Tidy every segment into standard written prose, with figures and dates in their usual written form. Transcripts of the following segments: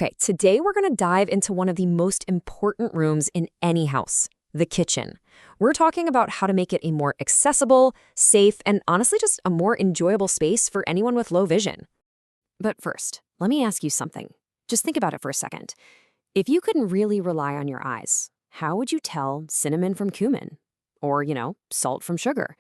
Okay, today we're going to dive into one of the most important rooms in any house, the kitchen. We're talking about how to make it a more accessible, safe, and honestly just a more enjoyable space for anyone with low vision. But first, let me ask you something. Just think about it for a second. If you couldn't really rely on your eyes, how would you tell cinnamon from cumin? Or, salt from sugar?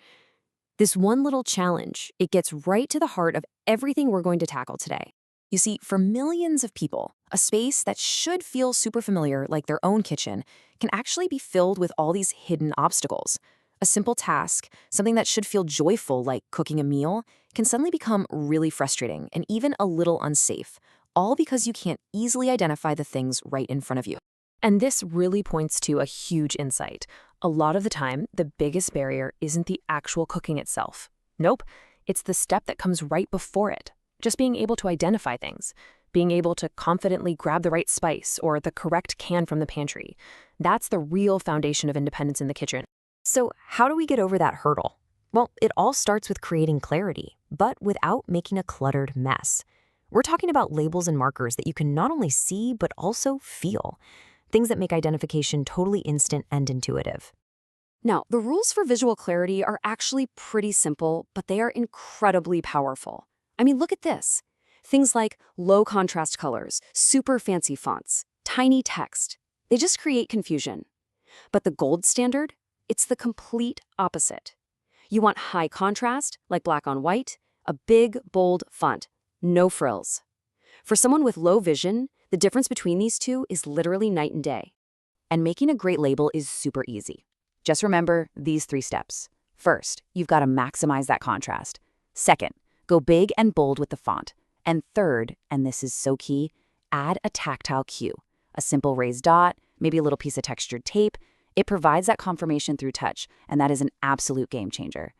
This one little challenge, it gets right to the heart of everything we're going to tackle today. You see, for millions of people, a space that should feel super familiar, like their own kitchen, can actually be filled with all these hidden obstacles. A simple task, something that should feel joyful, like cooking a meal, can suddenly become really frustrating and even a little unsafe, all because you can't easily identify the things right in front of you. And this really points to a huge insight. A lot of the time, the biggest barrier isn't the actual cooking itself. Nope, it's the step that comes right before it. Just being able to identify things, being able to confidently grab the right spice or the correct can from the pantry. That's the real foundation of independence in the kitchen. So how do we get over that hurdle? Well, it all starts with creating clarity, but without making a cluttered mess. We're talking about labels and markers that you can not only see, but also feel. Things that make identification totally instant and intuitive. Now, the rules for visual clarity are actually pretty simple, but they are incredibly powerful. I mean, look at this. Things like low contrast colors, super fancy fonts, tiny text. They just create confusion. But the gold standard? It's the complete opposite. You want high contrast, like black on white, a big, bold font, no frills. For someone with low vision, the difference between these two is literally night and day. And making a great label is super easy. Just remember these 3 steps. First, you've got to maximize that contrast. Second, go big and bold with the font. And third, and this is so key, add a tactile cue. A simple raised dot, maybe a little piece of textured tape. It provides that confirmation through touch, and that is an absolute game changer.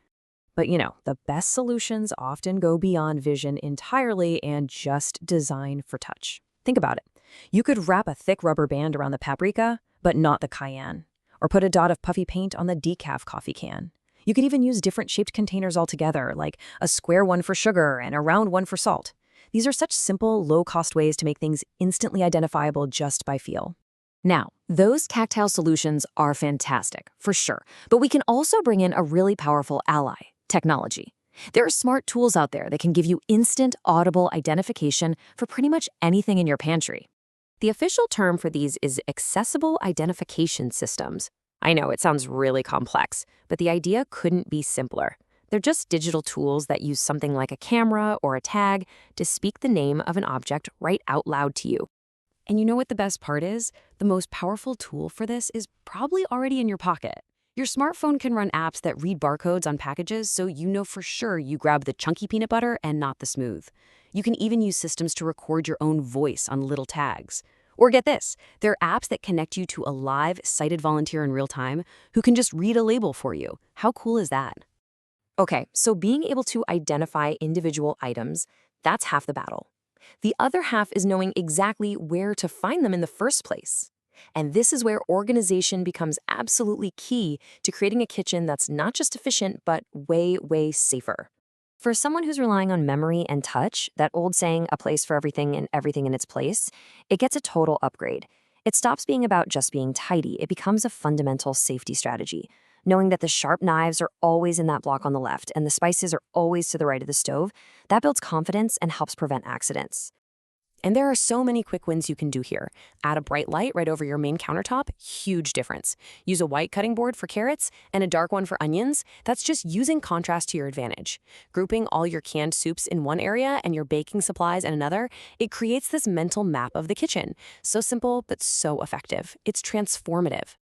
But the best solutions often go beyond vision entirely and just design for touch. Think about it. You could wrap a thick rubber band around the paprika, but not the cayenne. Or put a dot of puffy paint on the decaf coffee can. You could even use different shaped containers altogether, like a square one for sugar and a round one for salt. These are such simple, low-cost ways to make things instantly identifiable just by feel. Now, those tactile solutions are fantastic, for sure, but we can also bring in a really powerful ally, technology. There are smart tools out there that can give you instant, audible identification for pretty much anything in your pantry. The official term for these is accessible identification systems. I know it sounds really complex, but the idea couldn't be simpler. They're just digital tools that use something like a camera or a tag to speak the name of an object right out loud to you. And you know what the best part is? The most powerful tool for this is probably already in your pocket. Your smartphone can run apps that read barcodes on packages so you know for sure you grab the chunky peanut butter and not the smooth. You can even use systems to record your own voice on little tags. Or get this, there are apps that connect you to a live, sighted volunteer in real time who can just read a label for you. How cool is that? Okay, so being able to identify individual items, that's half the battle. The other half is knowing exactly where to find them in the first place. And this is where organization becomes absolutely key to creating a kitchen that's not just efficient, but way, way safer. For someone who's relying on memory and touch, that old saying, a place for everything and everything in its place, it gets a total upgrade. It stops being about just being tidy. It becomes a fundamental safety strategy. Knowing that the sharp knives are always in that block on the left and the spices are always to the right of the stove, that builds confidence and helps prevent accidents. And there are so many quick wins you can do here. Add a bright light right over your main countertop, huge difference. Use a white cutting board for carrots and a dark one for onions. That's just using contrast to your advantage. Grouping all your canned soups in one area and your baking supplies in another, it creates this mental map of the kitchen. So simple, but so effective. It's transformative.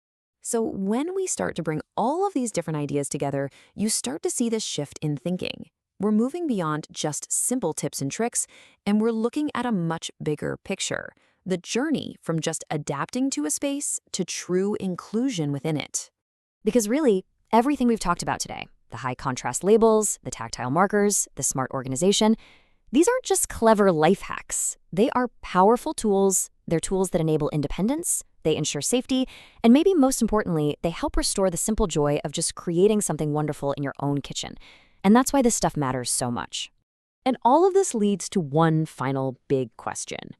So when we start to bring all of these different ideas together, you start to see this shift in thinking. We're moving beyond just simple tips and tricks, and we're looking at a much bigger picture, the journey from just adapting to a space to true inclusion within it. Because really, everything we've talked about today, the high contrast labels, the tactile markers, the smart organization, these aren't just clever life hacks. They are powerful tools. They're tools that enable independence, they ensure safety, and maybe most importantly, they help restore the simple joy of just creating something wonderful in your own kitchen. And that's why this stuff matters so much. And all of this leads to one final big question.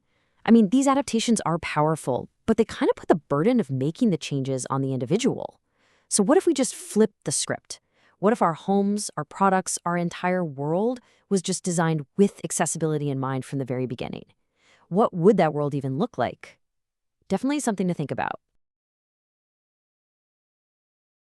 I mean, these adaptations are powerful, but they kind of put the burden of making the changes on the individual. So what if we just flip the script? What if our homes, our products, our entire world was just designed with accessibility in mind from the very beginning? What would that world even look like? Definitely something to think about.